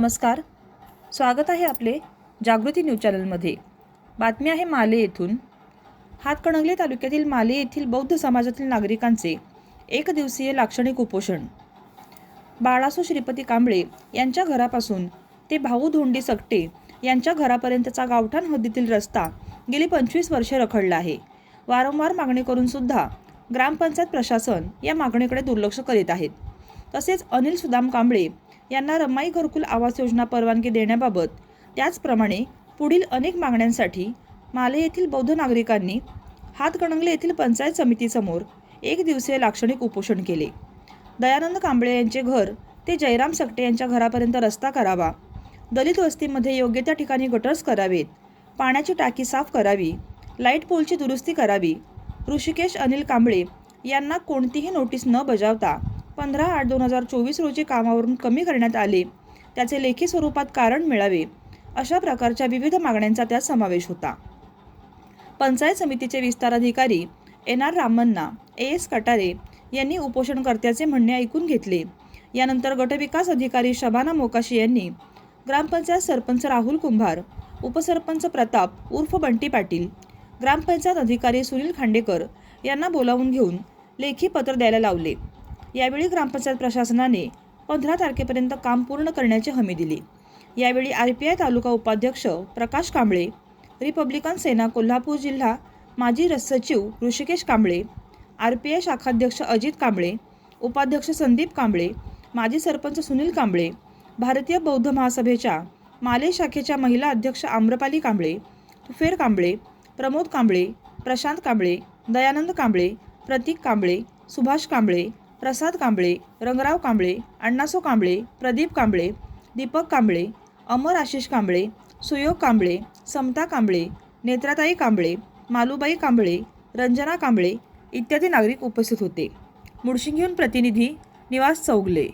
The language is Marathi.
नमस्कार, स्वागत आहे आपले जागृती न्यूज चॅनलमध्ये। बातमी आहे माले येथून। हातकणंगले तालुक्यातील माले येथील बौद्ध समाजातील नागरिकांचे एक दिवसीय लाक्षणिक उपोषण। बाळासो श्रीपती कांबळे यांच्या घरापासून ते भाऊ धोंडी सकटे यांच्या घरापर्यंतचा गावठाण हद्दीतील रस्ता गेली 25 वर्षे रखडला आहे। वारंवार मागणी करून सुद्धा ग्रामपंचायत प्रशासन या मागणीकडे दुर्लक्ष करीत आहेत। तसेच अनिल सुदाम कांबळे यांना रमाई घरकुल आवास योजना परवानगी देण्याबाबत त्याचप्रमाणे पुढील अनेक मागण्यांसाठी माले येथील बौद्ध नागरिकांनी हातकणंगले येथील पंचायत समितीसमोर एक दिवसीय लाक्षणिक उपोषण केले। दयानंद कांबळे यांचे घर ते जयराम सकटे यांच्या घरापर्यंत रस्ता करावा, दलित वस्तीमध्ये योग्य त्या ठिकाणी गटर्स करावेत, पाण्याची टाकी साफ करावी, लाईट पोलची दुरुस्ती करावी। ऋषिकेश अनिल कांबळे यांना कोणतीही नोटीस न बजावता 15/8/2024 रोजी कामावरून कमी करण्यात आले, त्याचे लेखी स्वरूपात कारण मिळावे, अशा प्रकारच्या विविध मागण्यांचा त्यात समावेश होता। पंचायत समितीचे विस्तार अधिकारी NR रामन्ना AS कटारे यांनी उपोषणकर्त्याचे म्हणणे ऐकून घेतले। यानंतर गटविकास अधिकारी शबाना मोकाशी यांनी ग्रामपंचायत सरपंच राहुल कुंभार, उपसरपंच प्रताप उर्फ बंटी पाटील, ग्रामपंचायत अधिकारी सुनील खांडेकर यांना बोलावून घेऊन लेखी पत्र द्यायला लावले। यावेळी ग्रामपंचायत प्रशासनाने 15 तारखेपर्यंत काम पूर्ण करण्याची हमी दिली। यावेळी RPI तालुका उपाध्यक्ष प्रकाश कांबळे, रिपब्लिकन सेना कोल्हापूर जिल्हा माजी सचिव ऋषिकेश कांबळे, RPI शाखाध्यक्ष अजित कांबळे, उपाध्यक्ष संदीप कांबळे, माजी सरपंच सुनील कांबळे, भारतीय बौद्ध महासभेच्या माले शाखेच्या महिला अध्यक्ष आम्रपाली कांबळे, तुफेर कांबळे, प्रमोद कांबळे, प्रशांत कांबळे, दयानंद कांबळे, प्रतीक कांबळे, सुभाष कांबळे, प्रसाद कांबळे, रंगराव कांबळे, अण्णासो कांबळे, प्रदीप कांबळे, दीपक कांबळे, अमर आशिष कांबळे, सुयोग कांबळे, समता कांबळे, नेत्राताई कांबळे, मालूबाई कांबळे, रंजना कांबळे इत्यादी नागरिक उपस्थित होते। मुळशीहून प्रतिनिधी निवास चौगले।